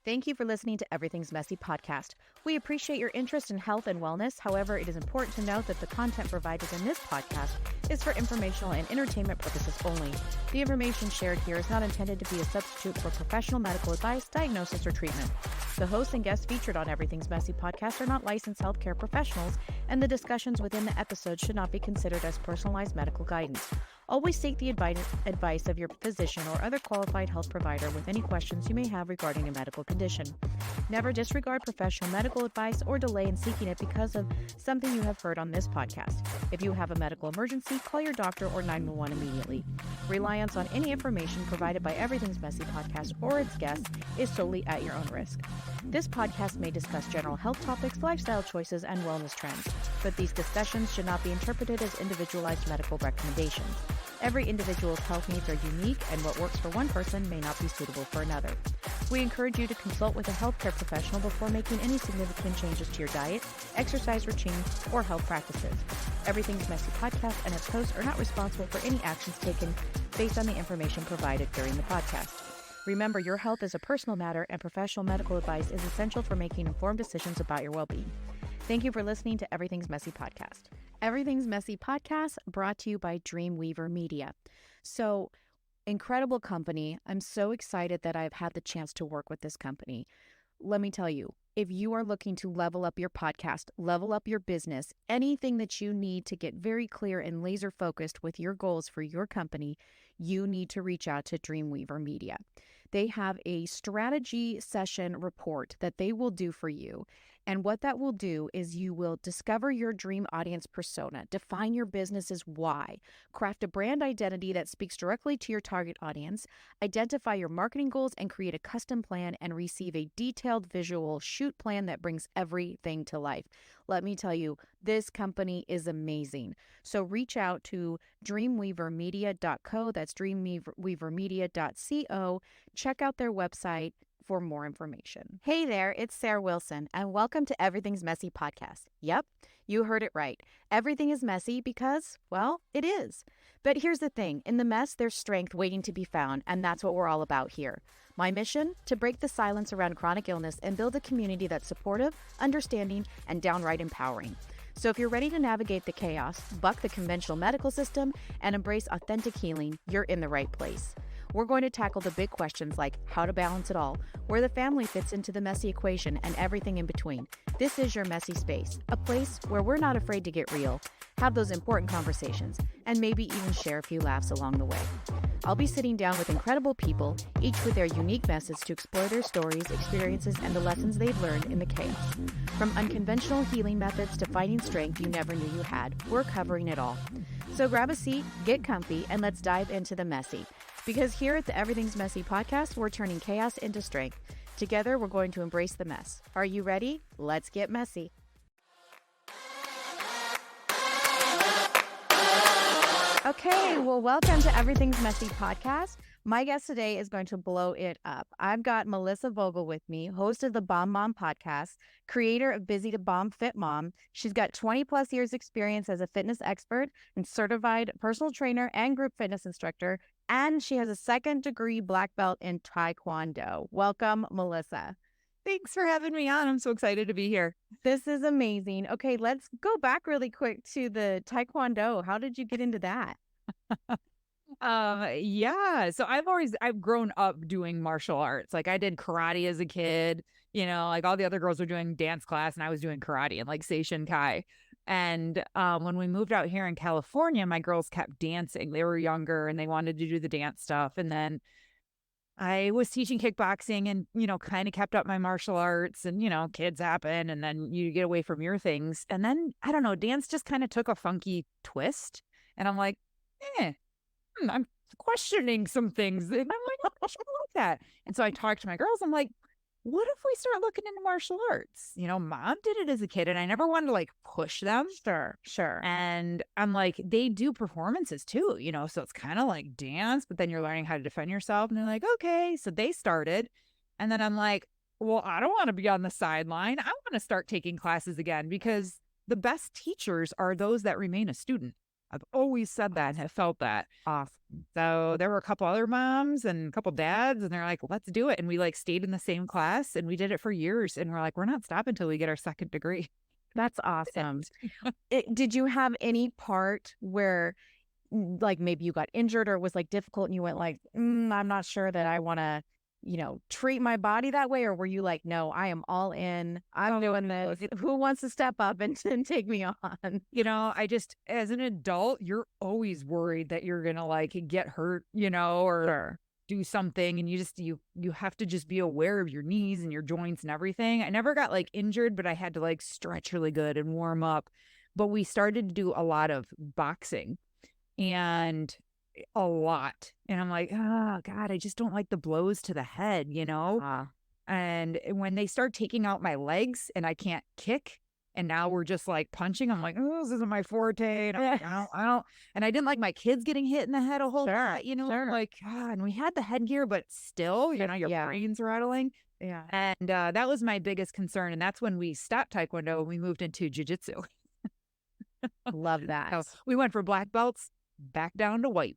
Thank you for listening to Everything's Messy podcast. We appreciate your interest in health and wellness. However, it is important to note that the content provided in this podcast is for informational and entertainment purposes only. The information shared here is not intended to be a substitute for professional medical advice, diagnosis, or treatment. The hosts and guests featured on Everything's Messy podcast are not licensed healthcare professionals, and the discussions within the episode should not be considered as personalized medical guidance. Always seek the advice of your physician or other qualified health provider with any questions you may have regarding a medical condition. Never disregard professional medical advice or delay in seeking it because of something you have heard on this podcast. If you have a medical emergency, call your doctor or 911 immediately. Reliance on any information provided by Everything's Messy podcast or its guests is solely at your own risk. This podcast may discuss general health topics, lifestyle choices, and wellness trends, but these discussions should not be interpreted as individualized medical recommendations. Every individual's health needs are unique, and what works for one person may not be suitable for another. We encourage you to consult with a healthcare professional before making any significant changes to your diet, exercise routine, or health practices. Everything's Messy podcast and its hosts are not responsible for any actions taken based on the information provided during the podcast. Remember, your health is a personal matter, and professional medical advice is essential for making informed decisions about your well-being. Thank you for listening to Everything's Messy podcast. Everything's Messy podcast brought to you by Dreamweaver Media. So, incredible company. I'm so excited that I've had the chance to work with this company. Let me tell you, if you are looking to level up your podcast, level up your business, anything that you need to get very clear and laser focused with your goals for your company, you need to reach out to Dreamweaver Media. They have a strategy session report that they will do for you. And what that will do is you will discover your dream audience persona, define your business's why, craft a brand identity that speaks directly to your target audience, identify your marketing goals, and create a custom plan and receive a detailed visual shoot plan that brings everything to life. Let me tell you, this company is amazing. So reach out to dreamweavermedia.co. That's dreamweavermedia.co. Check out their website for more information. Hey there, it's Sarah Wilson, and welcome to Everything's Messy podcast. Yep, you heard it right. Everything is messy because, well, it is. But here's the thing, in the mess, there's strength waiting to be found, and that's what we're all about here. My mission? To break the silence around chronic illness and build a community that's supportive, understanding, and downright empowering. So if you're ready to navigate the chaos, buck the conventional medical system, and embrace authentic healing, you're in the right place. We're going to tackle the big questions like how to balance it all, where the family fits into the messy equation, and everything in between. This is your messy space, a place where we're not afraid to get real, have those important conversations, and maybe even share a few laughs along the way. I'll be sitting down with incredible people, each with their unique methods to explore their stories, experiences, and the lessons they've learned in the chaos. From unconventional healing methods to finding strength you never knew you had, we're covering it all. So grab a seat, get comfy, and let's dive into the messy. Because here at the Everything's Messy podcast, we're turning chaos into strength. Together, we're going to embrace the mess. Are you ready? Let's get messy. Okay, well, welcome to Everything's Messy podcast. My guest today is going to blow it up. I've got Melissa Vogel with me, host of the Bomb Mom podcast, creator of Busy to Bomb Fit Mom. She's got 20 plus years experience as a fitness expert and certified personal trainer and group fitness instructor. And she has a second degree black belt in Taekwondo. Welcome, Melissa. Thanks for having me on. I'm so excited to be here. This is amazing. Okay, let's go back really quick to the Taekwondo. How did you get into that? So I've grown up doing martial arts. Like I did karate as a kid, like all the other girls were doing dance class and I was doing karate and like Seishin Kai. And when we moved out here in California, my girls kept dancing. They were younger and they wanted to do the dance stuff. And then I was teaching kickboxing and, kind of kept up my martial arts and, kids happen and then you get away from your things. And then, I don't know, dance just kind of took a funky twist. And I'm like, I'm questioning some things. And I'm like, I should like that. And so I talked to my girls. I'm like, what if we start looking into martial arts? Mom did it as a kid and I never wanted to like push them. Sure. And I'm like, they do performances too, so it's kind of like dance, but then you're learning how to defend yourself. And they're like, okay. So they started. And then I'm like, well, I don't want to be on the sideline. I want to start taking classes again because the best teachers are those that remain a student. I've always said that and have felt that. Awesome. So there were a couple other moms and a couple dads, and they're like, let's do it. And we like stayed in the same class and we did it for years. And we're like, we're not stopping until we get our second degree. That's awesome. Did you have any part where like maybe you got injured or it was like difficult and you went like, I'm not sure that I want to, treat my body that way? Or were you like, no, I am all in. I'm doing this. Who wants to step up and take me on? I just, as an adult, you're always worried that you're going to like get hurt, or Sure. do something. And you have to just be aware of your knees and your joints and everything. I never got like injured, but I had to like stretch really good and warm up. But we started to do a lot of boxing and a lot. And I'm like, oh God, I just don't like the blows to the head, And when they start taking out my legs and I can't kick, and now we're just like punching, I'm like, oh, this isn't my forte. And I'm like, I don't. And I didn't like my kids getting hit in the head a whole lot, Sure. Like, and we had the headgear, but still, your brain's rattling. Yeah. And that was my biggest concern. And that's when we stopped Taekwondo and we moved into jiu-jitsu. Love that. So we went from black belts back down to white.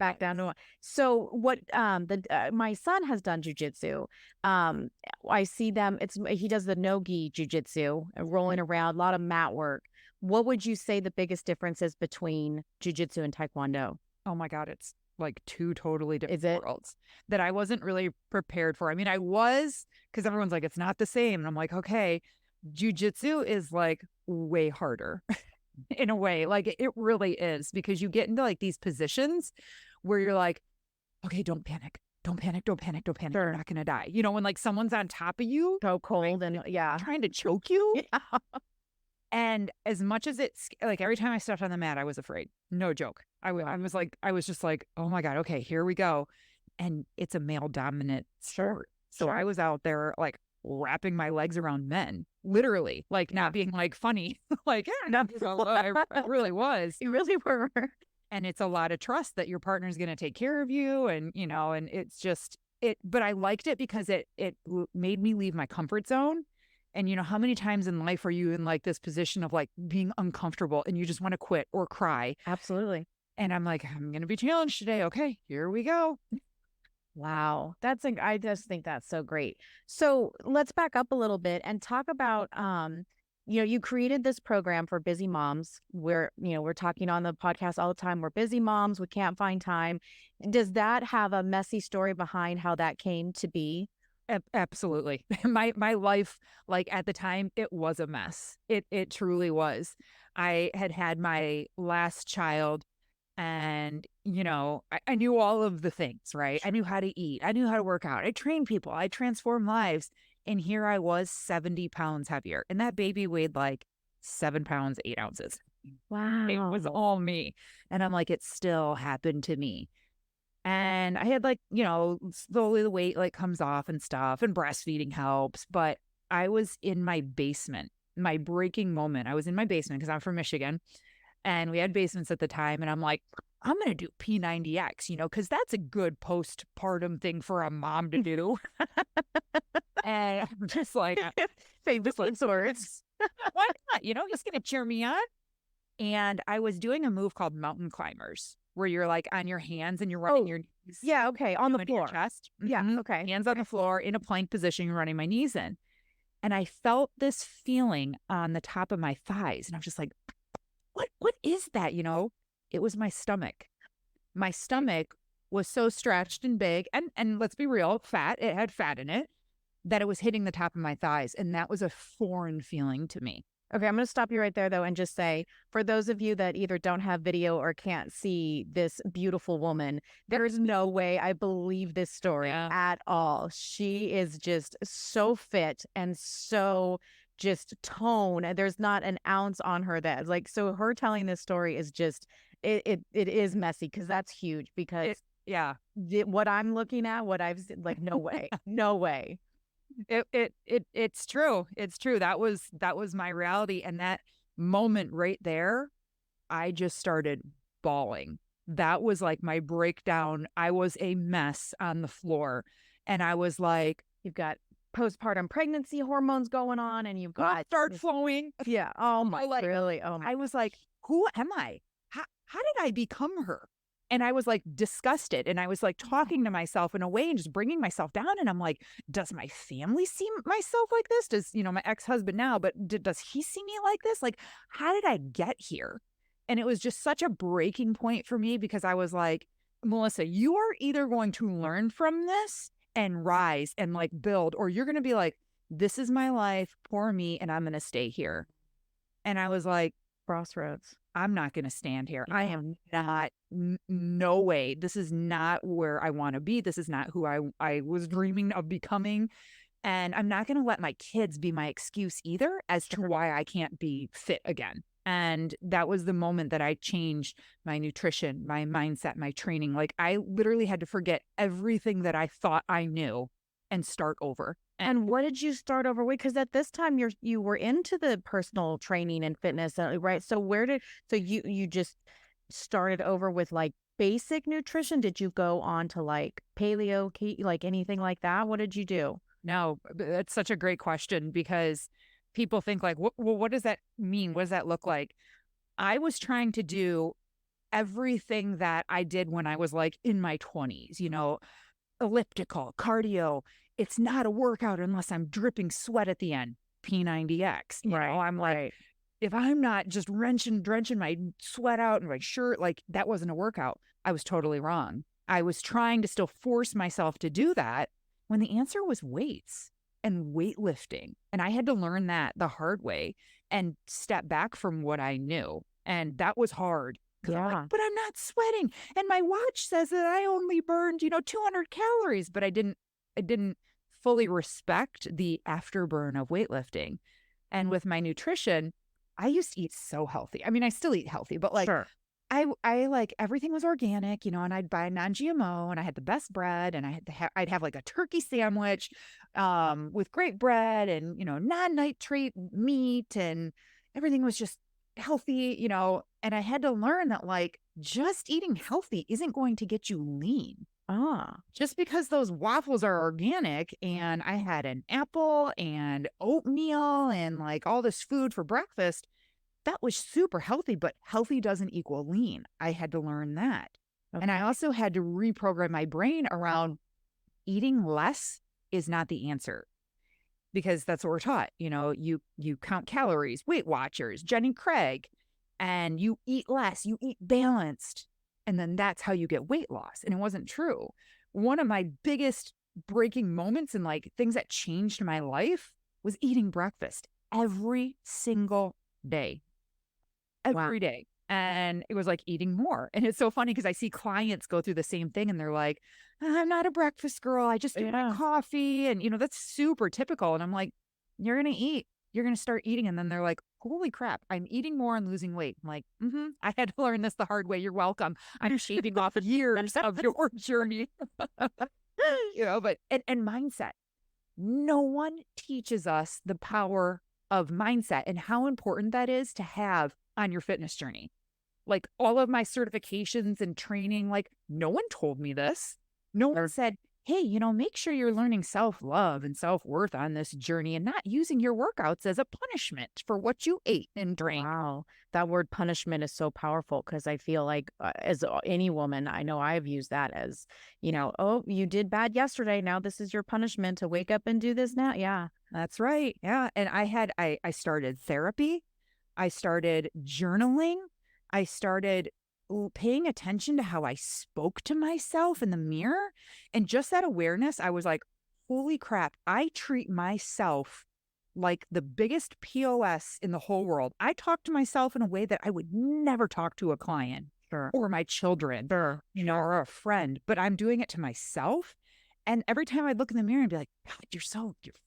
So what my son has done jujitsu. I see them, he does the no-gi jujitsu, rolling around, a lot of mat work. What would you say the biggest difference is between jujitsu and Taekwondo? Oh my God, it's like two totally different worlds that I wasn't really prepared for. I mean, I was, because everyone's like, it's not the same. And I'm like, okay, jujitsu is like way harder. In a way, like it really is, because you get into like these positions where you're like, okay, don't panic. Sure. You're not gonna die. When like someone's on top of you, so cold and trying to choke you. Yeah. And as much as it's like every time I stepped on the mat, I was afraid. No joke. I was just like, oh my God, okay, here we go. And it's a male dominant sport. So I was out there like wrapping my legs around men, literally, like not being like funny, like I really was. You really were. And it's a lot of trust that your partner's going to take care of you, and and it's just it. But I liked it because it made me leave my comfort zone. And how many times in life are you in like this position of like being uncomfortable and you just want to quit or cry? Absolutely. And I'm like, I'm going to be challenged today. Okay, here we go. Wow. I just think that's so great. So let's back up a little bit and talk about, you created this program for busy moms where, we're talking on the podcast all the time. We're busy moms. We can't find time. Does that have a messy story behind how that came to be? Absolutely. My life, like at the time, it was a mess. It truly was. I had my last child. And, I knew all of the things, right? I knew how to eat. I knew how to work out. I trained people. I transformed lives. And here I was 70 pounds heavier. And that baby weighed like 7 pounds, 8 ounces. Wow. It was all me. And I'm like, it still happened to me. And I had like, slowly the weight like comes off and stuff, and breastfeeding helps. But I was in my basement, my breaking moment. I was in my basement because I'm from Michigan. And we had basements at the time. And I'm like, I'm going to do P90X, because that's a good postpartum thing for a mom to do. And I'm just like, famous words. Why not? He's going to cheer me on. And I was doing a move called mountain climbers, where you're like on your hands and you're running your knees. Yeah. Okay. On the floor. Chest. Yeah. Okay. Hands on the floor in a plank position, you're running my knees in. And I felt this feeling on the top of my thighs. And I was just like, what is that? It was my stomach. My stomach was so stretched and big, and let's be real, fat. It had fat in it, that it was hitting the top of my thighs. And that was a foreign feeling to me. Okay, I'm going to stop you right there, though, and just say, for those of you that either don't have video or can't see this beautiful woman, there is no way I believe this story at all. She is just so fit and so just tone, and there's not an ounce on her that like, so her telling this story is just it is messy, because that's huge, because what I'm looking at, what I've seen, like, no way. It's true. That was my reality. And that moment right there, I just started bawling. That was like my breakdown. I was a mess on the floor, and I was like, you've got postpartum pregnancy hormones going on, and you've got start flowing. Yeah. Oh my, like, really? Oh my. I was like, who am I? how did I become her? And I was like disgusted. And I was like talking to myself in a way and just bringing myself down. And I'm like, does my family see myself like this? Does, my ex-husband now, but does he see me like this? Like, how did I get here? And it was just such a breaking point for me because I was like, Melissa, you are either going to learn from this and rise and like build, or you're going to be like, this is my life, poor me, and I'm going to stay here. And I was like, Crossroads. I'm not going to stand here. Yeah. I am not, no way. This is not where I want to be. This is not who I was dreaming of becoming. And I'm not going to let my kids be my excuse either as to why I can't be fit again. And that was the moment that I changed my nutrition, my mindset, my training. Like I literally had to forget everything that I thought I knew and start over. And what did you start over with? Because at this time you were into the personal training and fitness, right? So you just started over with like basic nutrition? Did you go on to like paleo, like anything like that? What did you do? No, that's such a great question because people think like, well, what does that mean? What does that look like? I was trying to do everything that I did when I was like in my 20s, elliptical, cardio. It's not a workout unless I'm dripping sweat at the end. P90X. I'm like, if I'm not just drenching my sweat out and my shirt, like that wasn't a workout. I was totally wrong. I was trying to still force myself to do that when the answer was weights and weightlifting. And I had to learn that the hard way and step back from what I knew. And that was hard. Yeah. I'm like, but I'm not sweating. And my watch says that I only burned, 200 calories, but I didn't fully respect the afterburn of weightlifting. And with my nutrition, I used to eat so healthy. I mean, I still eat healthy, but like Sure. I like everything was organic, and I'd buy non-GMO and I had the best bread and I'd have like a turkey sandwich with great bread and, non-nitrate meat and everything was just healthy, and I had to learn that like just eating healthy isn't going to get you lean. Just because those waffles are organic and I had an apple and oatmeal and like all this food for breakfast, that was super healthy, but healthy doesn't equal lean. I had to learn that. Okay. And I also had to reprogram my brain around eating less is not the answer because that's what we're taught. You count calories, Weight Watchers, Jenny Craig, and you eat less, you eat balanced. And then that's how you get weight loss. And it wasn't true. One of my biggest breaking moments and like things that changed my life was eating breakfast every single day. Every day. And it was like eating more. And it's so funny because I see clients go through the same thing and they're like, I'm not a breakfast girl. I just drink my coffee. And, that's super typical. And I'm like, you're going to eat. You're going to start eating. And then they're like, holy crap, I'm eating more and losing weight. I'm like, I had to learn this the hard way. You're welcome. I'm shaving off years of your journey. But and mindset. No one teaches us the power of mindset and how important that is to have on your fitness journey. Like all of my certifications and training, like no one told me this. No one said, hey, make sure you're learning self-love and self-worth on this journey and not using your workouts as a punishment for what you ate and drank. Wow. That word punishment is so powerful because I feel like as any woman, I know I've used that as, oh, you did bad yesterday. Now this is your punishment to wake up and do this now. Yeah, that's right. Yeah. And I started therapy. I started journaling. I started paying attention to how I spoke to myself in the mirror. And just that awareness, I was like, holy crap, I treat myself like the biggest POS in the whole world. I talk to myself in a way that I would never talk to a client or my children or a friend, but I'm doing it to myself. And every time I'd look in the mirror and be like, God, you're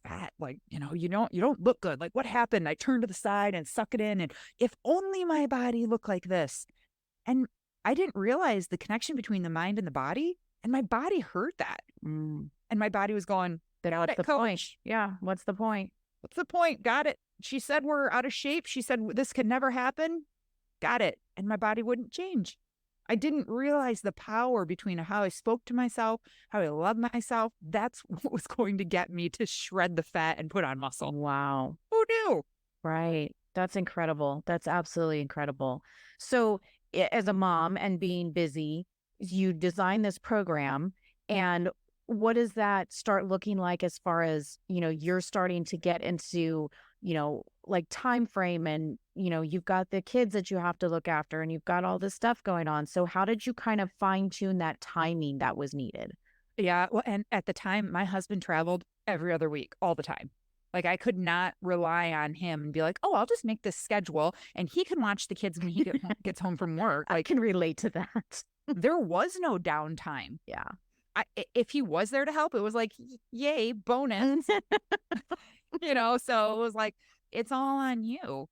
fat. Like, you don't look good. Like what happened? I turn to the side and suck it in. And if only my body looked like this. And I didn't realize the connection between the mind and the body. And my body heard that. And my body was going, then what's the point? Yeah. What's the point? What's the point? Got it. She said we're out of shape. She said this could never happen. Got it. And my body wouldn't change. I didn't realize the power between how I spoke to myself, how I love myself. That's what was going to get me to shred the fat and put on muscle. Wow. Who knew? Right. That's incredible. That's absolutely incredible. So as a mom and being busy, you design this program, and what does that start looking like as far as, you're starting to get into, like time frame, and, you've got the kids that you have to look after, and you've got all this stuff going on. So how did you kind of fine tune that timing that was needed? Yeah. Well, and at the time, my husband traveled every other week, all the time. Like I could not rely on him and be like, oh, I'll just make this schedule and he can watch the kids when he gets home from work. I Like can relate to that. there was no downtime. Yeah. If he was there to help, it was like, yay, bonus, so it was like, it's all on you.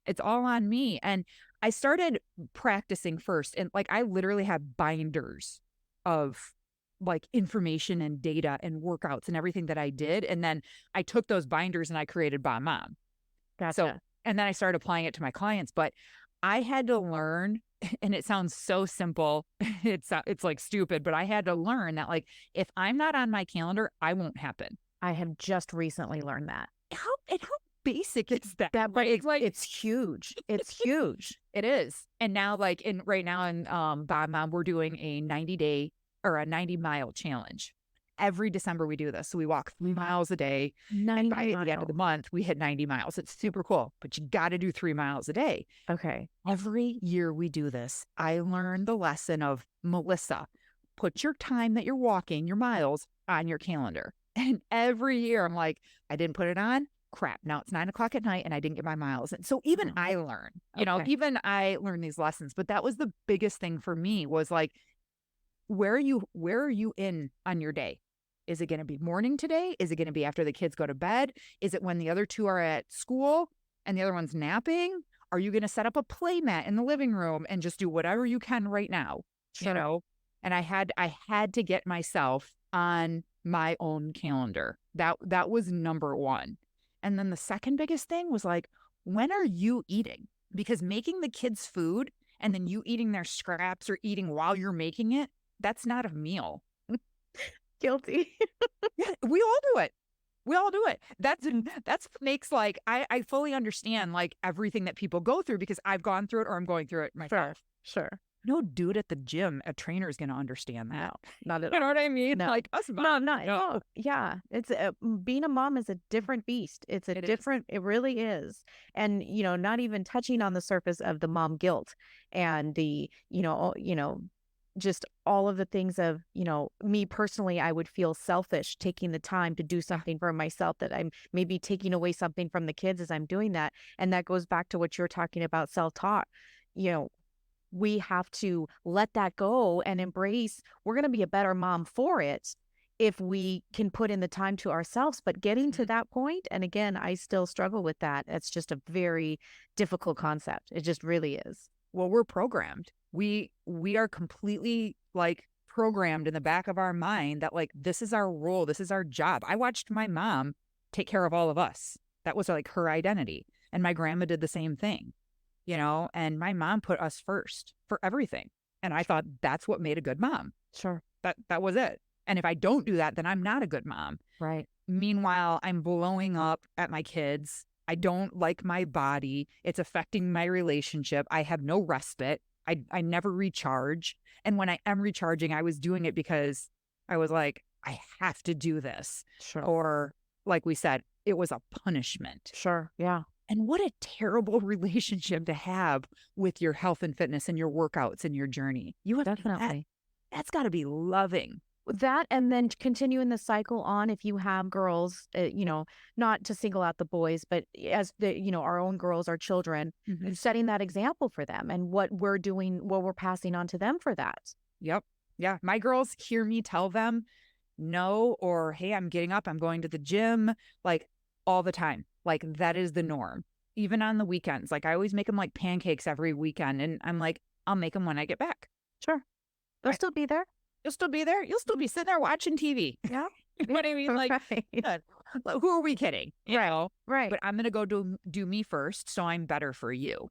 It's all on me. And I started practicing first. And like, I literally have binders of like information and data and workouts and everything that I did. And then I took those binders and I created Bomb Mom. So, Gotcha. and then I started applying it to my clients, but I had to learn, and it sounds so simple. It's like stupid, but I had to learn that like, if I'm not on my calendar, I won't happen. I have just recently learned that. How basic is that? But It's like, it's huge. It's huge. it is. And now like right now in Bomb Mom, we're doing a 90-day or a 90-mile challenge. Every December we do this. So we walk 3 miles a day. And by the end of the month, we hit 90 miles. It's super cool, but you got to do 3 miles a day. Okay. Every year we do this, I learned the lesson of Melissa, put your time that you're walking, your miles on your calendar. And every year I'm like, I didn't put it on. Crap. Now it's 9 o'clock at night and I didn't get my miles. And so even I learn, even I learned these lessons, but that was the biggest thing for me was like, where are you in on your day? Is it going to be morning today? Is it going to be after the kids go to bed? Is it when the other two are at school and the other one's napping? Are you going to set up a play mat in the living room and just do whatever you can right now? Sure. And I had to get myself on my own calendar. That was number one. And then the second biggest thing was like, when are you eating? Because making the kids food and then you eating their scraps or eating while you're making it, that's not a meal. Guilty. Yeah, we all do it. We all do it. That's what makes like I fully understand like everything that people go through because I've gone through it or I'm going through it myself. Sure. No dude at the gym, a trainer is going to understand that. No, not at all. You know what I mean? No. Like us No, moms. no. Yeah. It's being a mom is a different beast. It's a different, it really is. And, not even touching on the surface of the mom guilt and the, just all of the things of, me personally, I would feel selfish taking the time to do something for myself that I'm maybe taking away something from the kids as I'm doing that. And that goes back to what you're talking about, self-taught. We have to let that go and embrace, we're going to be a better mom for it if we can put in the time to ourselves. But getting to that point, and again, I still struggle with that. It's just a very difficult concept. It just really is. Well, we're programmed. We are completely like programmed in the back of our mind that like, this is our role. This is our job. I watched my mom take care of all of us. That was like her identity. And my grandma did the same thing, and my mom put us first for everything. And I thought that's what made a good mom. Sure. That was it. And if I don't do that, then I'm not a good mom. Right. Meanwhile, I'm blowing up at my kids. I don't like my body. It's affecting my relationship. I have no respite. I never recharge. And when I am recharging, I was doing it because I was like, I have to do this. Sure. Or like we said, it was a punishment. Sure. Yeah. And what a terrible relationship to have with your health and fitness and your workouts and your journey. You have Definitely. That's got to be loving. That, and then continuing the cycle on, if you have girls, not to single out the boys, but as our own girls, our children, setting that example for them and what we're doing, what we're passing on to them for that. Yep. Yeah. My girls hear me tell them no, or, hey, I'm getting up, I'm going to the gym, like all the time. Like that is the norm. Even on the weekends, like I always make them like pancakes every weekend. And I'm like, I'll make them when I get back. Sure. They'll still be there. You'll still be there. You'll still be sitting there watching TV. Yeah. You know what I mean? Like, right. Who are we kidding? Right. But I'm going to go do me first. So I'm better for you.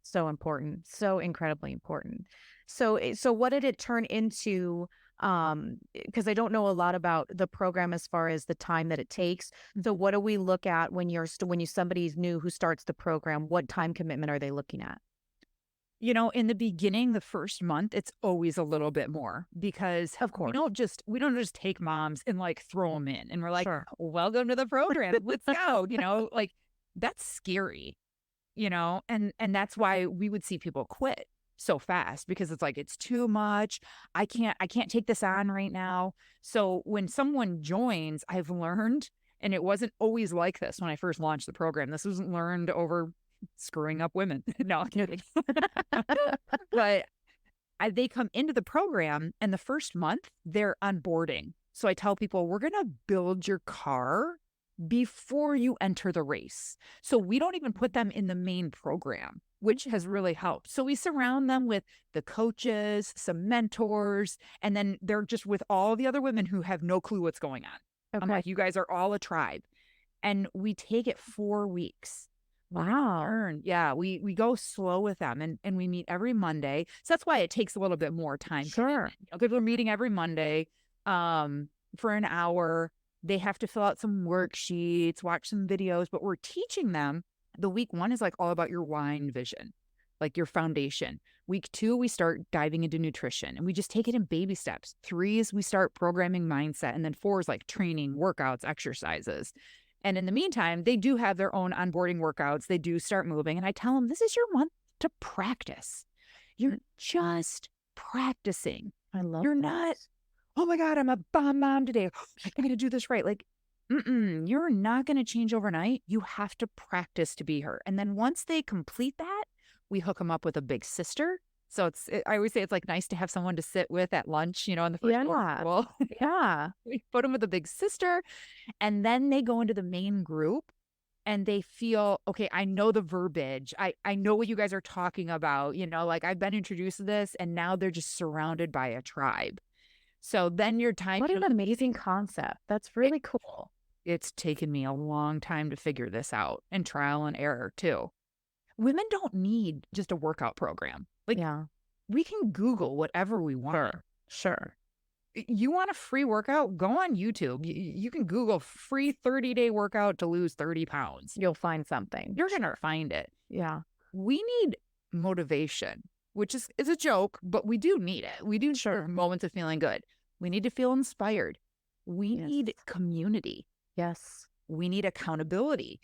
So important. So incredibly important. So what did it turn into? Because I don't know a lot about the program as far as the time that it takes. So what do we look at when somebody's new who starts the program? What time commitment are they looking at? In the beginning, the first month, it's always a little bit more because Of course. we don't just take moms and like throw them in and we're like, Sure. welcome to the program. Let's go. Like that's scary, and that's why we would see people quit so fast because it's like it's too much. I can't take this on right now. So when someone joins, I've learned, and it wasn't always like this when I first launched the program. This wasn't learned over screwing up women. No, I'm kidding. But they come into the program and the first month they're onboarding. So I tell people, we're going to build your car before you enter the race. So we don't even put them in the main program, which has really helped. So we surround them with the coaches, some mentors, and then they're just with all the other women who have no clue what's going on. I'm like, you guys are all a tribe. And we take it 4 weeks. Wow. Yeah, we go slow with them and we meet every Monday. So that's why it takes a little bit more time. Sure. Because we're meeting every Monday for an hour. They have to fill out some worksheets, watch some videos, but we're teaching them. The week 1 is like all about your wine vision, like your foundation. Week 2, we start diving into nutrition and we just take it in baby steps. 3 is we start programming mindset. And then 4 is like training, workouts, exercises. And in the meantime, they do have their own onboarding workouts. They do start moving. And I tell them, this is your month to practice. You're just practicing. You're not, oh my God, I'm a bomb mom today. I'm going to do this right. Like, you're not going to change overnight. You have to practice to be her. And then once they complete that, we hook them up with a big sister. So I always say it's like nice to have someone to sit with at lunch, in the first school. Yeah. We put them with a big sister, and then they go into the main group and they feel, okay, I know the verbiage. I know what you guys are talking about, like I've been introduced to this, and now they're just surrounded by a tribe. So then your time. What an amazing concept. That's really cool. It's taken me a long time to figure this out, and trial and error too. Women don't need just a workout program. Like, we can Google whatever we want. Sure. You want a free workout? Go on YouTube. You can Google free 30-day workout to lose 30 pounds. You'll find something. You're going to find it. Yeah. We need motivation, which is a joke, but we do need it. We do moments of feeling good. We need to feel inspired. We need community. Yes. We need accountability.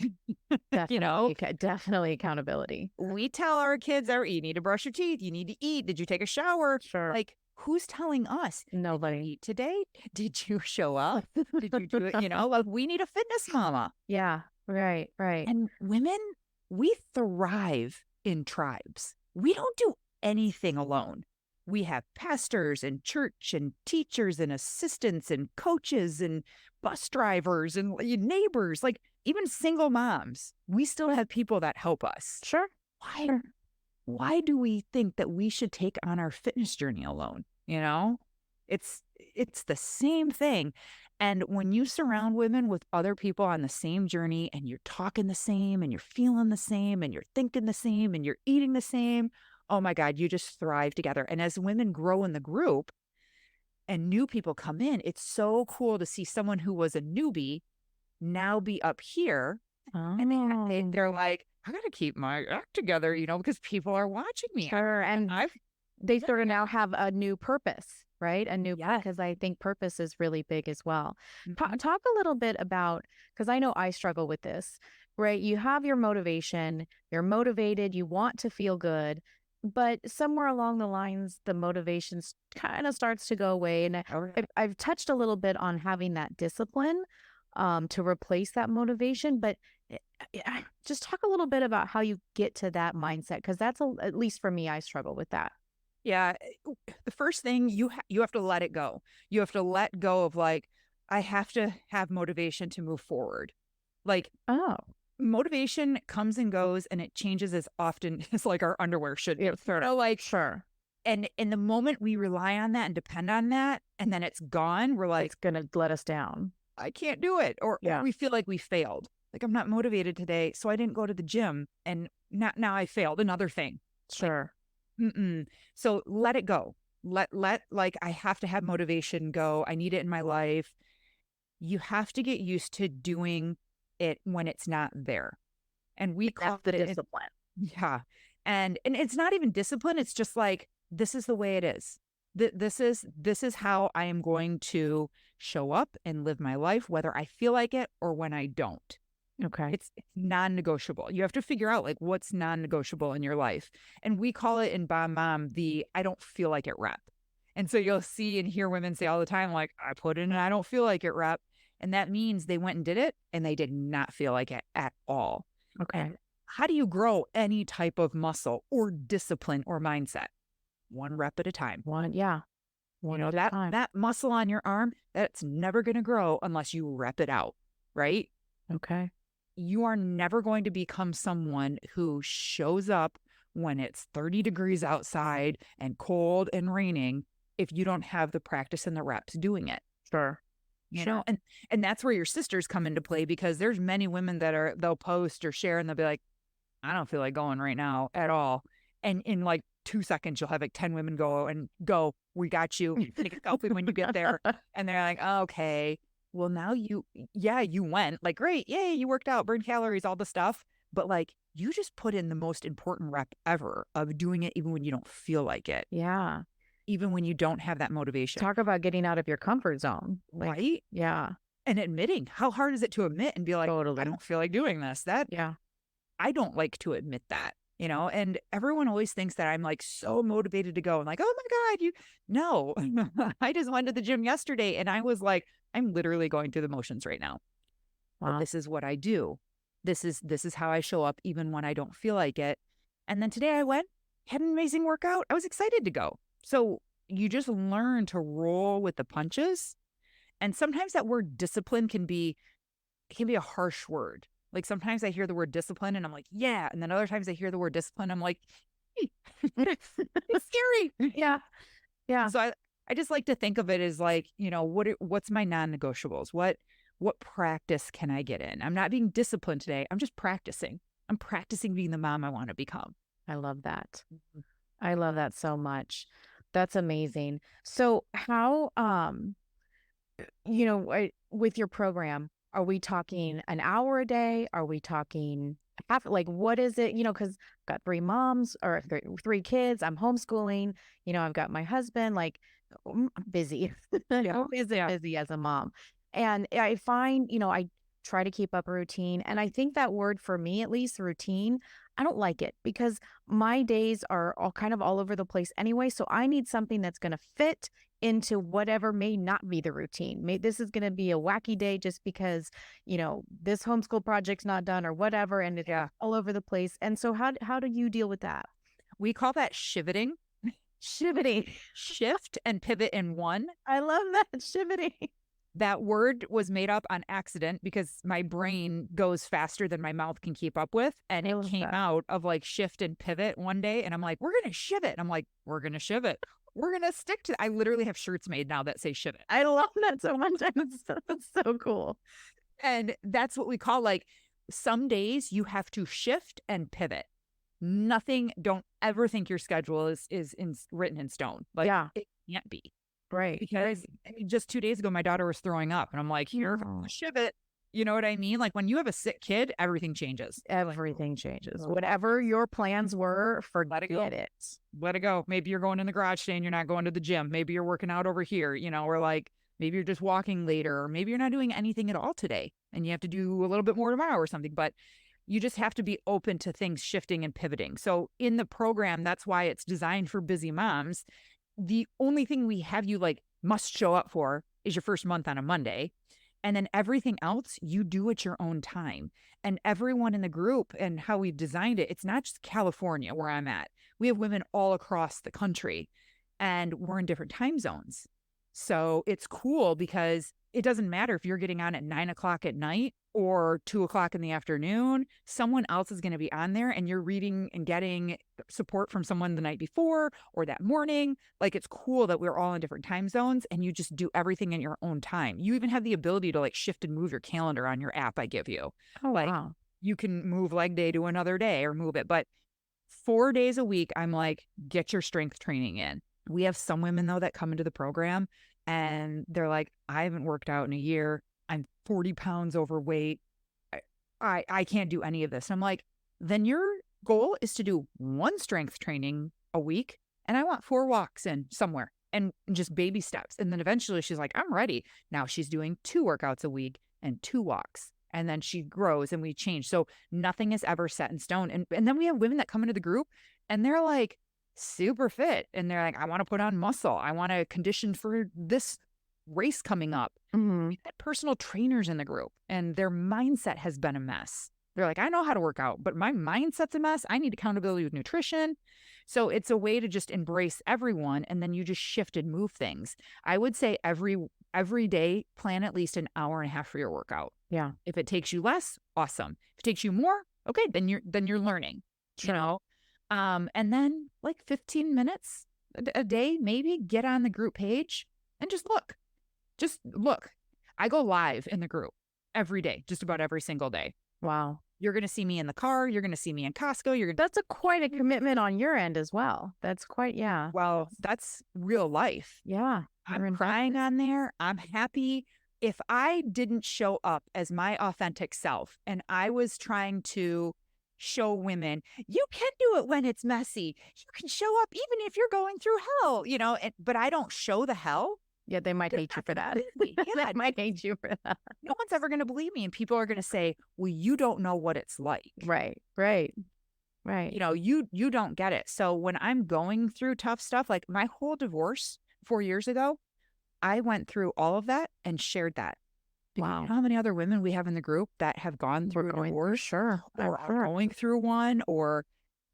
Definitely accountability. We tell our kids, you need to brush your teeth. You need to eat. Did you take a shower? Sure. Like, who's telling us? Nobody. Did you eat today? Did you show up? Did you do it? Like, we need a fitness mama. Yeah. Right. And women, we thrive in tribes. We don't do anything alone. We have pastors and church and teachers and assistants and coaches and bus drivers and neighbors, like even single moms. We still have people that help us. Sure. Why do we think that we should take on our fitness journey alone? It's the same thing. And when you surround women with other people on the same journey and you're talking the same and you're feeling the same and you're thinking the same and you're eating the same, oh my God, you just thrive together. And as women grow in the group and new people come in, it's so cool to see someone who was a newbie now be up here. And they're like, I got to keep my act together, because people are watching me. Sure. And they sort of now have a new purpose, right? Because I think purpose is really big as well. Mm-hmm. Talk a little bit about, because I know I struggle with this, right? You have your motivation, you're motivated, you want to feel good, but somewhere along the lines, the motivation kind of starts to go away. And I've touched a little bit on having that discipline to replace that motivation, but just talk a little bit about how you get to that mindset, because that's at least for me, I struggle with that. Yeah, the first thing you have to let it go. You have to let go of like, I have to have motivation to move forward. Like, motivation comes and goes, and it changes as often as like our underwear should. Sure. And in the moment we rely on that and depend on that, and then it's gone, we're like, it's gonna let us down. I can't do it, or we feel like we failed. Like, I'm not motivated today, so I didn't go to the gym, and now I failed. Another thing. Sure. So let it go. Let like, I have to have motivation go. I need it in my life. You have to get used to doing it when it's not there. And we call the discipline. Yeah. And it's not even discipline. It's just like, this is the way it is. This is how I am going to show up and live my life, whether I feel like it or when I don't. Okay. It's non-negotiable. You have to figure out like what's non-negotiable in your life. And we call it in Bomb Mom the I don't feel like it rep. And so you'll see and hear women say all the time, like, I put in an I don't feel like it rep. And that means they went and did it and they did not feel like it at all. Okay. And how do you grow any type of muscle or discipline or mindset? One rep at a time. Yeah. You know, that muscle on your arm, that's never going to grow unless you rep it out, right? Okay. You are never going to become someone who shows up when it's 30 degrees outside and cold and raining if you don't have the practice and the reps doing it. Sure. You know, and that's where your sisters come into play, because there's many women that they'll post or share and they'll be like, I don't feel like going right now at all. And in like 2 seconds, you'll have like 10 women go, we got you. Take a selfie when you get there. And they're like, okay, well now you went, like, great. Yay. You worked out, burned calories, all the stuff. But like, you just put in the most important rep ever of doing it, even when you don't feel like it. Yeah. Even when you don't have that motivation. Talk about getting out of your comfort zone. Like, right? Yeah. And admitting, how hard is it to admit and be like, Totally. I don't feel like doing this. Yeah. I don't like to admit that, you know, and everyone always thinks that I'm like so motivated to go and like, oh my God, no, I just went to the gym yesterday and I was like, I'm literally going through the motions right now. Wow. But this is what I do. This is how I show up even when I don't feel like it. And then today I went, had an amazing workout. I was excited to go. So you just learn to roll with the punches. And sometimes that word discipline can be a harsh word. Like sometimes I hear the word discipline and I'm like, yeah. And then other times I hear the word discipline, I'm like, hey, it's scary. Yeah. Yeah. So I just like to think of it as like, you know, what's my non-negotiables? What practice can I get in? I'm not being disciplined today. I'm just practicing. I'm practicing being the mom I want to become. I love that. I love that so much. That's amazing. So how, with your program, are we talking an hour a day? Are we talking half? Like, what is it? Because I've got three moms or three kids. I'm homeschooling. I've got my husband. Like, I'm busy. I'm busy as a mom. And I find, I try to keep up a routine. And I think that word for me, at least, routine, I don't like it because my days are all kind of all over the place anyway. So I need something that's going to fit into whatever may not be the routine. This is going to be a wacky day just because, this homeschool project's not done or whatever. And it's all over the place. And so how do you deal with that? We call that shiveting. Shiveting. Shift and pivot in one. I love that. Shiveting. That word was made up on accident because my brain goes faster than my mouth can keep up with. And it came out of like shift and pivot one day. And I'm like, we're going to shiv it. And I'm like, we're going to shiv it. We're going to stick to it. I literally have shirts made now that say shiv it. I love that so much. That's so cool. And that's what we call, like, some days you have to shift and pivot. Don't ever think your schedule is written in stone. Like, it can't be. Right. Because just 2 days ago, my daughter was throwing up and I'm like, here, shiv it. You know what I mean? Like when you have a sick kid, everything changes. Everything changes. Whatever your plans were, forget it. Let it go. Maybe you're going in the garage today and you're not going to the gym. Maybe you're working out over here, or like maybe you're just walking later, or maybe you're not doing anything at all today and you have to do a little bit more tomorrow or something. But you just have to be open to things shifting and pivoting. So in the program, that's why it's designed for busy moms. The only thing we have you like must show up for is your first month on a Monday. And then everything else you do at your own time. And everyone in the group and how we've designed it, it's not just California where I'm at. We have women all across the country and we're in different time zones. So it's cool because it doesn't matter if you're getting on at 9 o'clock at night or 2 o'clock in the afternoon, someone else is going to be on there and you're reading and getting support from someone the night before or that morning. Like, it's cool that we're all in different time zones and you just do everything in your own time. You even have the ability to like shift and move your calendar on your app I give you. Oh, like, wow. You can move leg day to another day or move it. But 4 days a week, I'm like, get your strength training in. We have some women though that come into the program and they're like, I haven't worked out in a year. I'm 40 pounds overweight. I can't do any of this. I'm like, then you're goal is to do 1 strength training a week, and I want 4 walks in somewhere and just baby steps. And then eventually she's like, I'm ready. Now she's doing 2 workouts a week and 2 walks. And then she grows and we change. So nothing is ever set in stone. And then we have women that come into the group and they're like super fit. And they're like, I want to put on muscle. I want to condition for this race coming up. Mhm. We've had personal trainers in the group and their mindset has been a mess. They're like, I know how to work out, but my mindset's a mess. I need accountability with nutrition. So it's a way to just embrace everyone. And then you just shift and move things. I would say every day, plan at least an hour and a half for your workout. Yeah. If it takes you less, awesome. If it takes you more, okay, then you're learning, you Sure. know? And then like 15 minutes a day, maybe get on the group page and just look. Just look. I go live in the group every day, just about every single day. Wow. You're going to see me in the car. You're going to see me in Costco. That's quite a commitment on your end as well. That's quite, yeah. Well, that's real life. Yeah. You're I'm crying on there. I'm happy. If I didn't show up as my authentic self and I was trying to show women, you can do it when it's messy. You can show up even if you're going through hell, but I don't show the hell. Yeah, they might hate you for that. Yeah, They might hate you for that. no one's ever going to believe me. And people are going to say, well, you don't know what it's like. Right. You don't get it. So when I'm going through tough stuff, like my whole divorce 4 years ago, I went through all of that and shared that. Because Wow. you know how many other women we have in the group that have gone through a divorce Sure. or are going through one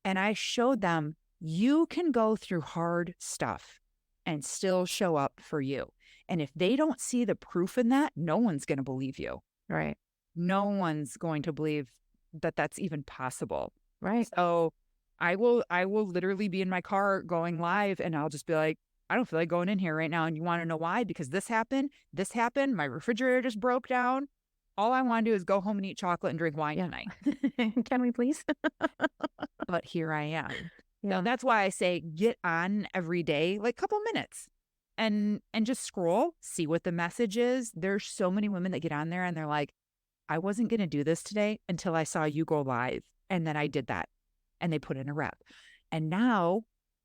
and I showed them you can go through hard stuff and still show up for you. And if they don't see the proof in that, no one's going to believe you. Right. No one's going to believe that that's even possible. Right. So I will literally be in my car going live and I'll just be like, I don't feel like going in here right now. And you want to know why? Because this happened, my refrigerator just broke down. All I want to do is go home and eat chocolate and drink wine tonight. Can we please? But here I am. Yeah. So that's why I say get on every day, like a couple minutes and just scroll, see what the message is. There's so many women that get on there and they're like, I wasn't going to do this today until I saw you go live. And then I did that and they put in a rep. And now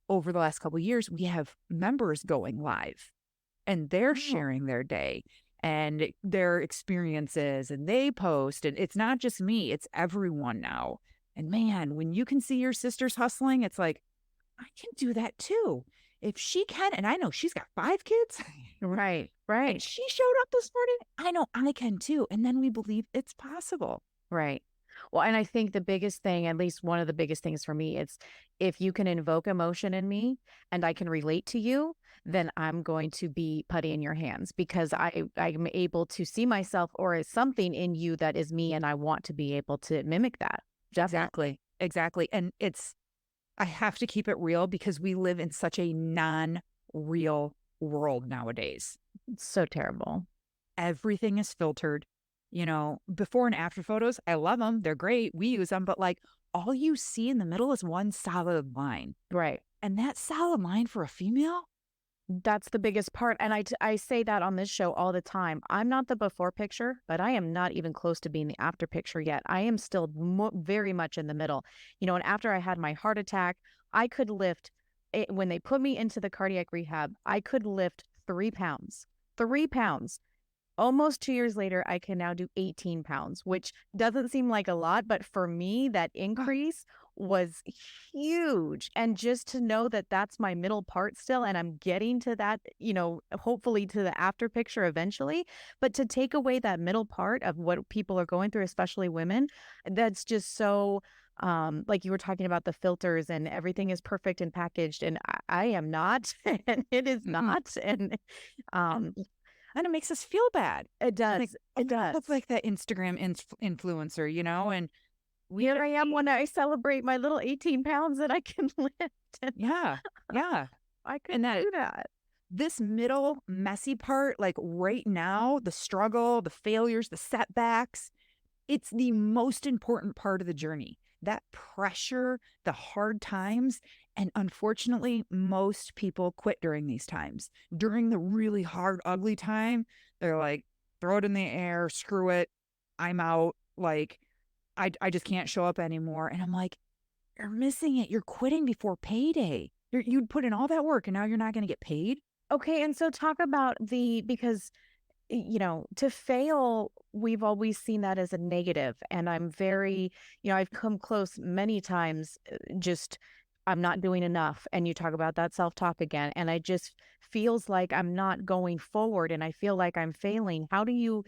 over the last couple of years, we have members going live and they're sharing their day and their experiences and they post. And it's not just me, it's everyone now. And man, when you can see your sisters hustling, it's like, I can do that too. If she can, and I know she's got 5 kids. Right. And she showed up this morning. I know I can too. And then we believe it's possible. Right. Well, and I think the biggest thing, at least one of the biggest things for me, it's if you can invoke emotion in me and I can relate to you, then I'm going to be putty in your hands because I'm able to see myself or something in you that is me, and I want to be able to mimic that. Exactly. And I have to keep it real because we live in such a non-real world nowadays. It's so terrible. Everything is filtered. Before and after photos, I love them. They're great. We use them. But like all you see in the middle is one solid line. Right. And that solid line for a female, that's the biggest part. And I say that on this show all the time. I'm not the before picture, but I am not even close to being the after picture yet. I am still very much in the middle. And after I had my heart attack, I could lift, when they put me into the cardiac rehab, I could lift 3 pounds. 3 pounds. Almost 2 years later, I can now do 18 pounds, which doesn't seem like a lot, but for me, that increase was huge. And just to know that that's my middle part still, and I'm getting to that, hopefully to the after picture eventually, but to take away that middle part of what people are going through, especially women, that's just so, like you were talking about the filters and everything is perfect and packaged, and I am not, and it is not. And, and it makes us feel bad. it does. Like, It does. That's like that Instagram influencer, and Here I am when I celebrate my little 18 pounds that I can lift. And yeah. I could And do that. This middle messy part, like right now, the struggle, the failures, the setbacks, it's the most important part of the journey. That pressure, the hard times. And unfortunately, most people quit during these times. During the really hard, ugly time, they're like, throw it in the air, screw it, I'm out. Like, I just can't show up anymore. And I'm like, you're missing it. You're quitting before payday. You'd put in all that work and now you're not going to get paid. Okay, and so talk about because to fail, we've always seen that as a negative. And I'm very, I've come close many times, just I'm not doing enough. And you talk about that self-talk again. And I just feels like I'm not going forward and I feel like I'm failing. How do you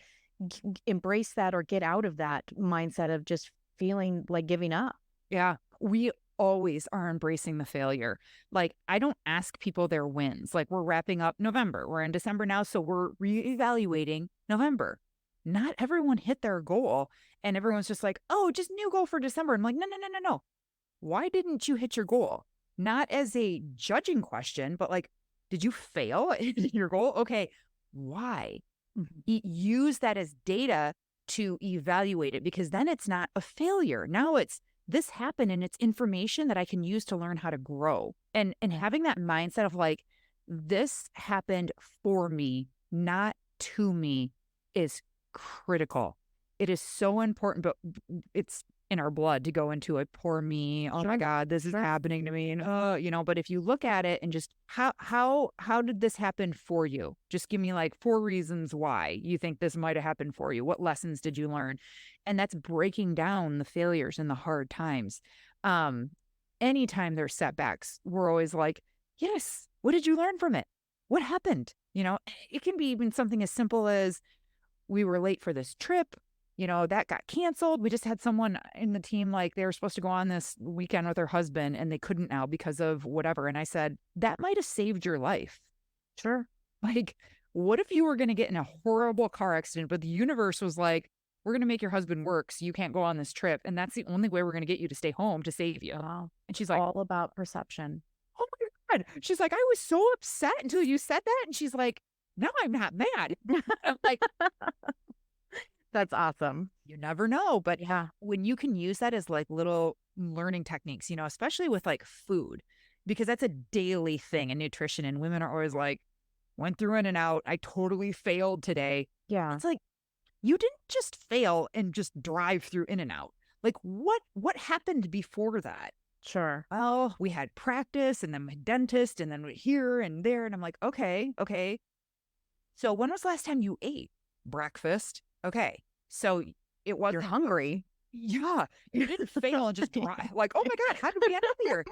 embrace that or get out of that mindset of just feeling like giving up? Yeah. We always are embracing the failure. Like, I don't ask people their wins. Like, we're wrapping up November. We're in December now. So we're reevaluating November. Not everyone hit their goal. And everyone's just like, oh, just new goal for December. I'm like, no, no, no, no, no. Why didn't you hit your goal? Not as a judging question, but like, did you fail at your goal? Okay. Why? Use that as data to evaluate it, because then it's not a failure. Now it's this happened and it's information that I can use to learn how to grow. And having that mindset of like, this happened for me, not to me, is critical. It is so important, but it's in our blood to go into a poor me. Oh my God, this is happening to me. And but if you look at it and just how did this happen for you? Just give me like 4 reasons why you think this might have happened for you. What lessons did you learn? And that's breaking down the failures and the hard times. Anytime there's setbacks, we're always like, yes, what did you learn from it? What happened? It can be even something as simple as we were late for this trip. That got canceled. We just had someone in the team, like they were supposed to go on this weekend with her husband and they couldn't now because of whatever. And I said, that might have saved your life. Sure. Like, what if you were going to get in a horrible car accident, but the universe was like, we're going to make your husband work so you can't go on this trip. And that's the only way we're going to get you to stay home to save you. Wow. And she's like, all about perception. Oh my God. She's like, I was so upset until you said that. And she's like, no, I'm not mad. I'm like, that's awesome. You never know. But yeah, when you can use that as like little learning techniques, especially with like food, because that's a daily thing in nutrition. And women are always like, went through In-N-Out. I totally failed today. Yeah. It's like, you didn't just fail and just drive through In-N-Out. Like what happened before that? Sure. Well, we had practice and then my dentist and then here and there. And I'm like, okay. So when was the last time you ate? Breakfast. Okay. So it was. You're hungry. Yeah. You didn't fail and just drive. Like, oh my God, how did we end up here?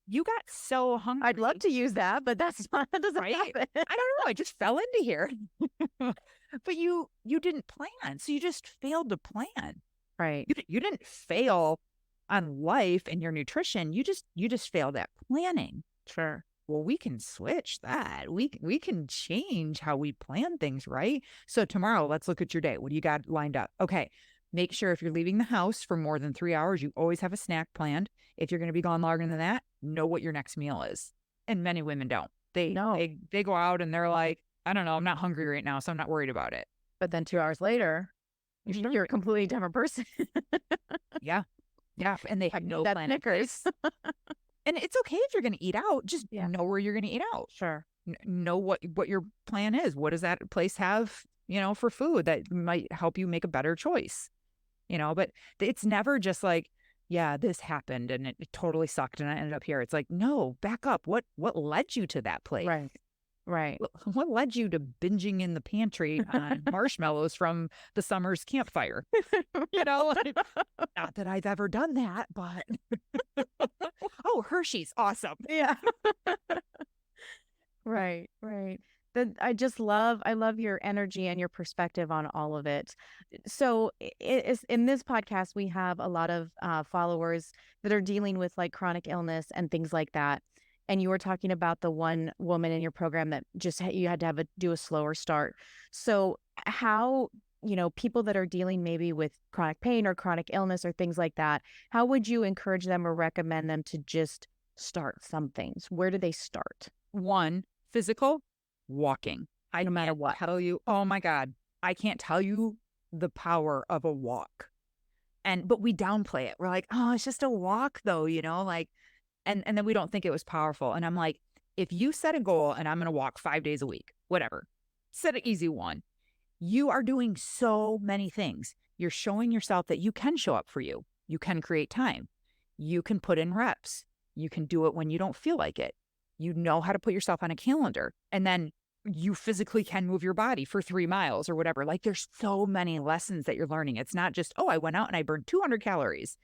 You got so hungry. I'd love to use that, but that doesn't happen. I don't know. I just fell into here. But you didn't plan. So you just failed to plan. Right. You didn't fail on life and your nutrition. You just failed at planning. Sure. Well, we can switch that. We can change how we plan things, right? So tomorrow, let's look at your day. What do you got lined up? Okay. Make sure if you're leaving the house for more than 3 hours, you always have a snack planned. If you're going to be gone longer than that, know what your next meal is. And many women don't. They go out and they're like, I don't know, I'm not hungry right now, so I'm not worried about it. But then 2 hours later, you're a completely different person. Yeah. And they have no plan. Snickers. And it's okay if you're going to eat out. Just know where you're going to eat out. Sure. Know what your plan is. What does that place have, for food that might help you make a better choice? But it's never just like, yeah, this happened and it totally sucked and I ended up here. It's like, no, back up. What led you to that place? Right. What led you to binging in the pantry on marshmallows from the summer's campfire? Not that I've ever done that, but oh, Hershey's, awesome. Yeah. Right. I love your energy and your perspective on all of it. So in this podcast, we have a lot of followers that are dealing with like chronic illness and things like that. And you were talking about the one woman in your program that just you had to do a slower start. So how, people that are dealing maybe with chronic pain or chronic illness or things like that, how would you encourage them or recommend them to just start some things? Where do they start? One, physical, walking. No matter what. Tell you, oh my God, I can't tell you the power of a walk. But we downplay it. We're like, oh, it's just a walk though, and then we don't think it was powerful. And I'm like, if you set a goal and I'm going to walk 5 days a week, whatever, set an easy one. You are doing so many things. You're showing yourself that you can show up for you. You can create time. You can put in reps. You can do it when you don't feel like it. You know how to put yourself on a calendar. And then you physically can move your body for 3 miles or whatever. Like there's so many lessons that you're learning. It's not just, oh, I went out and I burned 200 calories.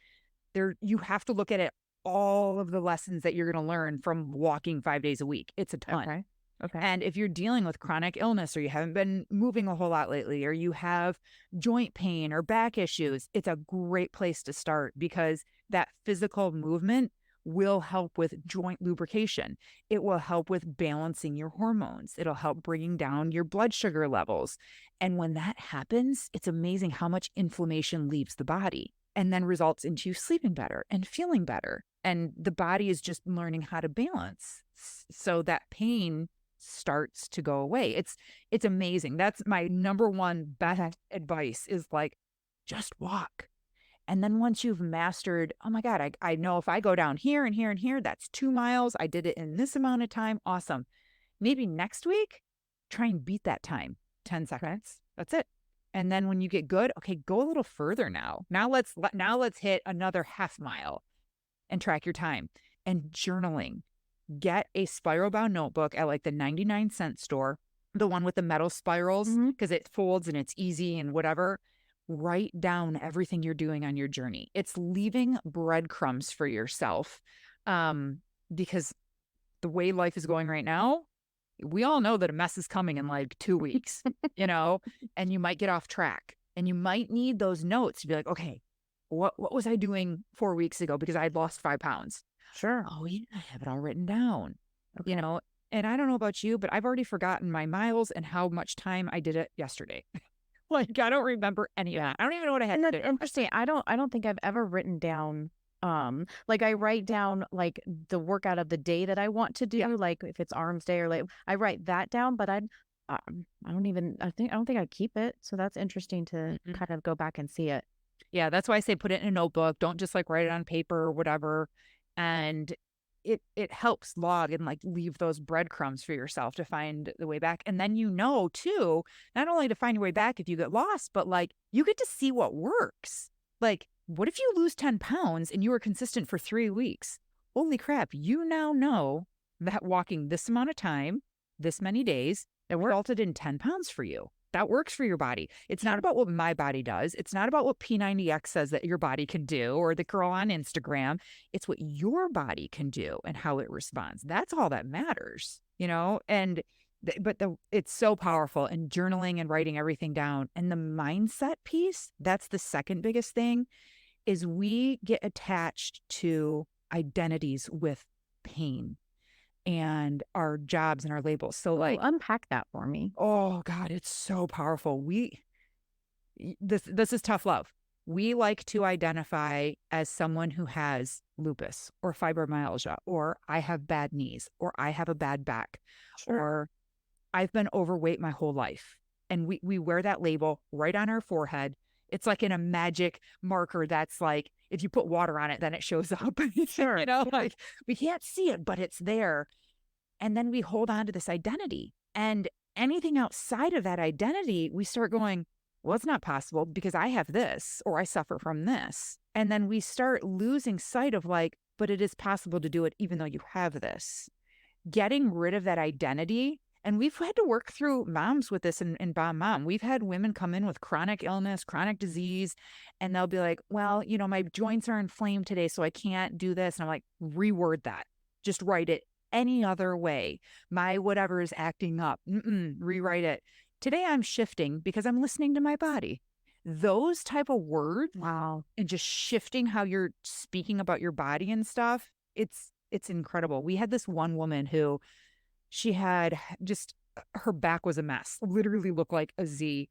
You have to look at it, all of the lessons that you're going to learn from walking 5 days a week. It's a ton. Okay. Okay. And if you're dealing with chronic illness or you haven't been moving a whole lot lately, or you have joint pain or back issues, it's a great place to start because that physical movement will help with joint lubrication. It will help with balancing your hormones. It'll help bringing down your blood sugar levels. And when that happens, it's amazing how much inflammation leaves the body and then results into you sleeping better and feeling better. And the body is just learning how to balance so that pain starts to go away. It's amazing. That's my number one best advice is like, just walk. And then once you've mastered, oh my God, I know if I go down here and here and here, that's 2 miles. I did it in this amount of time. Awesome. Maybe next week, try and beat that time. 10 seconds. That's it. And then when you get good, okay, go a little further now. Now let's hit another half mile and track your time. And journaling. Get a spiral bound notebook at like the 99-cent store, the one with the metal spirals, because it folds and it's easy and whatever. Write down everything you're doing on your journey. It's leaving breadcrumbs for yourself, because the way life is going right now, we all know that a mess is coming in like 2 weeks, and you might get off track and you might need those notes to be like, okay, what was I doing 4 weeks ago because I had lost 5 pounds? Sure. Oh, yeah, I have it all written down, and I don't know about you, but I've already forgotten my miles and how much time I did it yesterday. Like, I don't remember any of that. I don't even know what I had And to that's do. interesting. I don't think I've ever written down, like I write down like the workout of the day that I want to do, like if it's arms day or like I write that down, but I don't think I'd keep it. So that's interesting to kind of go back and see it. Yeah, that's why I say put it in a notebook. Don't just like write it on paper or whatever. And it helps log and like leave those breadcrumbs for yourself to find the way back. And then too, not only to find your way back if you get lost, but like you get to see what works. Like, what if you lose 10 pounds and you were consistent for 3 weeks? Holy crap, you now know that walking this amount of time, this many days, it resulted in 10 pounds for you. That works for your body. It's not about what my body does. It's not about what P90X says that your body can do or the girl on Instagram. It's what your body can do and how it responds. That's all that matters, and it's so powerful, and journaling and writing everything down. And the mindset piece, that's the second biggest thing, is we get attached to identities with pain and our jobs and our labels. So like, unpack that for me. oh God, it's so powerful. This is tough love. We like to identify as someone who has lupus or fibromyalgia, or I have bad knees, or I have a bad back, or I've been overweight my whole life. And we wear that label right on our forehead. It's like in a magic marker that's like, if you put water on it, then it shows up. Sure. Like we can't see it, but it's there. And then we hold on to this identity. And anything outside of that identity, we start going, well, it's not possible because I have this, or I suffer from this. And then we start losing sight of like, but it is possible to do it even though you have this. Getting rid of that identity. And we've had to work through moms with this in Bomb Mom. We've had women come in with chronic illness, chronic disease, and they'll be like, well, my joints are inflamed today, so I can't do this. And I'm like, reword that. Just write it any other way. My whatever is acting up. Rewrite it. Today I'm shifting because I'm listening to my body. Those type of words, wow, and just shifting how you're speaking about your body and stuff, it's incredible. We had this one woman who, she had just, her back was a mess, literally looked like a Z.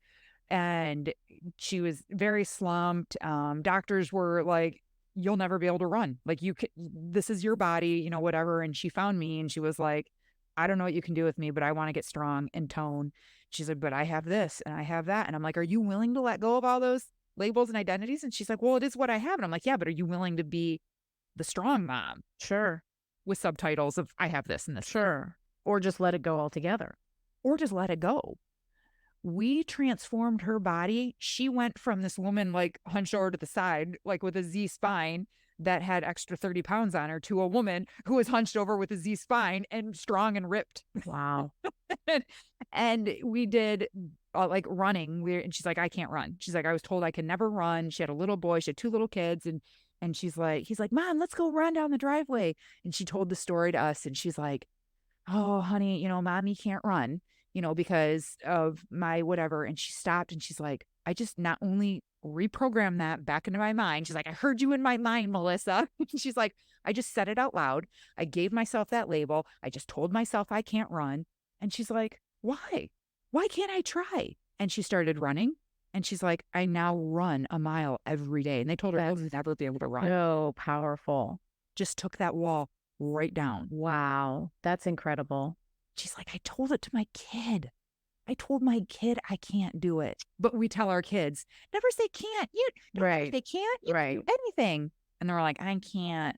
And she was very slumped. Doctors were like, you'll never be able to run. Like this is your body, whatever. And she found me and she was like, I don't know what you can do with me, but I want to get strong and tone. She's like, but I have this and I have that. And I'm like, are you willing to let go of all those labels and identities? And she's like, well, it is what I have. And I'm like, yeah, but are you willing to be the strong mom? Sure. With subtitles of I have this and this. Sure. Or just let it go altogether. Or just let it go. We transformed her body. She went from this woman like hunched over to the side, like with a Z spine, that had extra 30 pounds on her to a woman who was hunched over with a Z spine and strong and ripped. Wow. And we did like running. And she's like, I can't run. She's like, I was told I could never run. She had a little boy. She had 2 little kids. And he's like, Mom, let's go run down the driveway. And she told the story to us. And she's like, oh, honey, Mommy can't run, because of my whatever. And she stopped and she's like, I just not only reprogrammed that back into my mind. She's like, I heard you in my mind, Melissa. She's like, I just said it out loud. I gave myself that label. I just told myself I can't run. And she's like, why? Why can't I try? And she started running. And she's like, I now run a mile every day. And they told her I would never be able to run. So powerful. Just took that wall right down. Wow. That's incredible. She's like, I told it to my kid. I told my kid I can't do it. But we tell our kids, never say can't. You Right. They can't. You Right. can do anything. And they're like, I can't.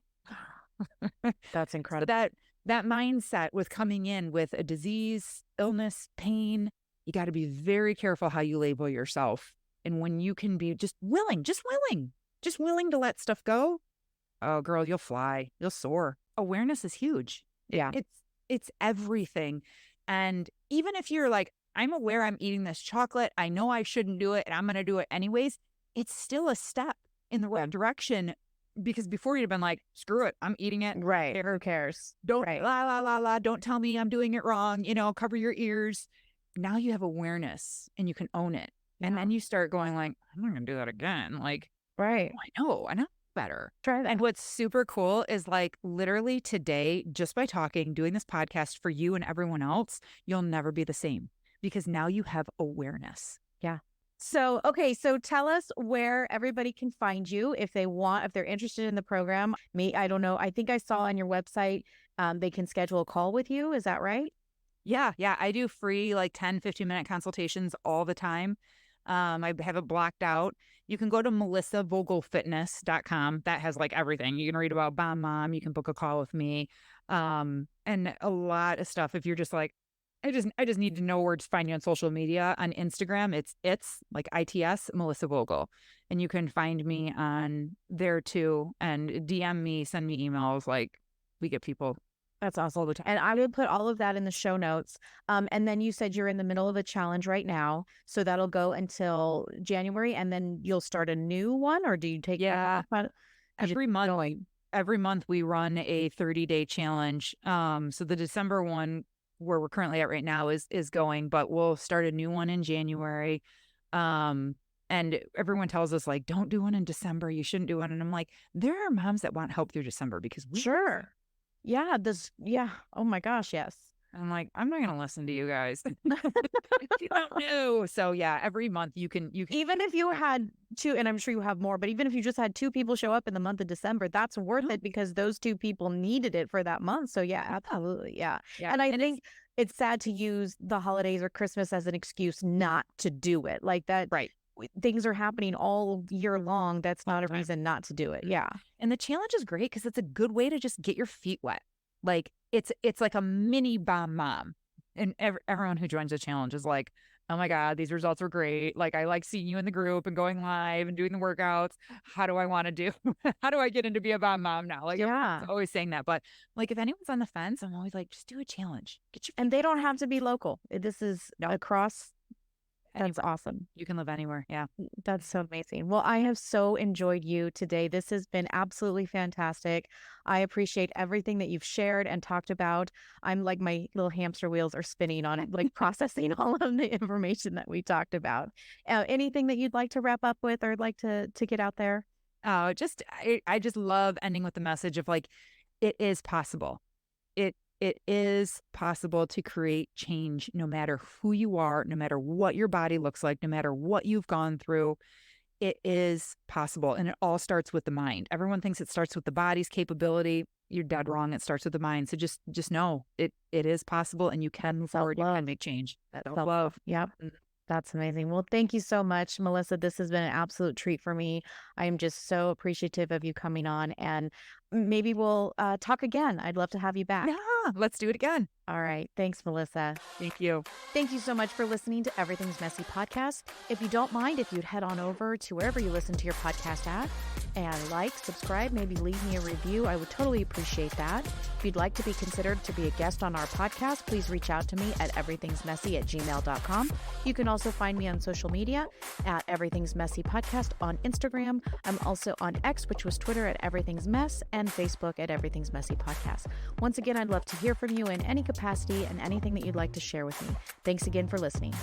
That's So incredible. that mindset with coming in with a disease, illness, pain, you got to be very careful how you label yourself. And when you can be just willing to let stuff go, oh girl, you'll fly, you'll soar. Awareness is huge. Yeah. It's everything. And even if you're like, I'm aware I'm eating this chocolate, I know I shouldn't do it, and I'm going to do it anyways, it's still a step in the right direction. Because before you'd have been like, screw it, I'm eating it. Right. Who cares? Don't Right. la, don't tell me I'm doing it wrong, cover your ears. Now you have awareness and you can own it. And then you start going like, I'm not going to do that again. Like, Right. I know better. Try that. And what's super cool is like literally today, just by talking, doing this podcast for you and everyone else, you'll never be the same because now you have awareness. Yeah. So, okay. So tell us where everybody can find you if they're interested in the program. I don't know. I think I saw on your website, they can schedule a call with you. Is that right? Yeah. I do free like 10, 15-minute consultations all the time. I have it blocked out. You can go to melissavogelfitness.com. That has like everything. You can read about Bomb Mom. You can book a call with me. And a lot of stuff. If you're just like, I just need to know where to find you on social media. On Instagram, it's like ITS Melissa Vogel. And you can find me on there too. And DM me, send me emails. Like we get people. That's awesome. All the time. And I will put all of that in the show notes. And then you said you're in the middle of a challenge right now. So that'll go until January and then you'll start a new one, or do you take every month we run a 30-day challenge. So the December one where we're currently at right now is going, but we'll start a new one in January. And everyone tells us like, don't do one in December. You shouldn't do one. And I'm like, there are moms that want help through December because Sure. Yeah. Oh my gosh. Yes. I'm like, I'm not going to listen to you guys. You don't know. So yeah, every month you can Even if you had 2, and I'm sure you have more, but even if you just had 2 people show up in the month of December, that's worth it because those 2 people needed it for that month. So yeah, absolutely. Yeah. And I think it's sad to use the holidays or Christmas as an excuse not to do it like that. Right. Things are happening all year long. That's not a reason not to do it. Yeah. And the challenge is great because it's a good way to just get your feet wet. Like it's like a mini Bomb Mom. And everyone who joins the challenge is like, oh my God, these results were great. Like I like seeing you in the group and going live and doing the workouts. How do I want to do? How do I get into be a Bomb Mom now? Like I'm always saying that. But like if anyone's on the fence, I'm always like, just do a challenge. And they don't have to be local. This is across. That's awesome. You can live anywhere. Yeah. That's so amazing. Well, I have so enjoyed you today. This has been absolutely fantastic. I appreciate everything that you've shared and talked about. I'm like my little hamster wheels are spinning on it, like processing all of the information that we talked about. Anything that you'd like to wrap up with or like to get out there? I just love ending with the message of like, it is possible. It is possible to create change no matter who you are, no matter what your body looks like, no matter what you've gone through. It is possible. And it all starts with the mind. Everyone thinks it starts with the body's capability. You're dead wrong. It starts with the mind. So just know it is possible and you can move forward. You can make change. Self-love. Yep. That's amazing. Well, thank you so much, Melissa. This has been an absolute treat for me. I am just so appreciative of you coming on, and maybe we'll talk again. I'd love to have you back. Yeah, let's do it again. All right. Thanks, Melissa. Thank you. Thank you so much for listening to Everything's Messy podcast. If you don't mind, if you'd head on over to wherever you listen to your podcast at and like, subscribe, maybe leave me a review. I would totally appreciate that. If you'd like to be considered to be a guest on our podcast, please reach out to me at everythingsmessy@gmail.com. You can also find me on social media at Everything's Messy Podcast on Instagram. I'm also on X, which was Twitter, at Everything's Mess, and Facebook at Everything's Messy Podcast. Once again, I'd love to hear from you in any capacity and anything that you'd like to share with me. Thanks again for listening.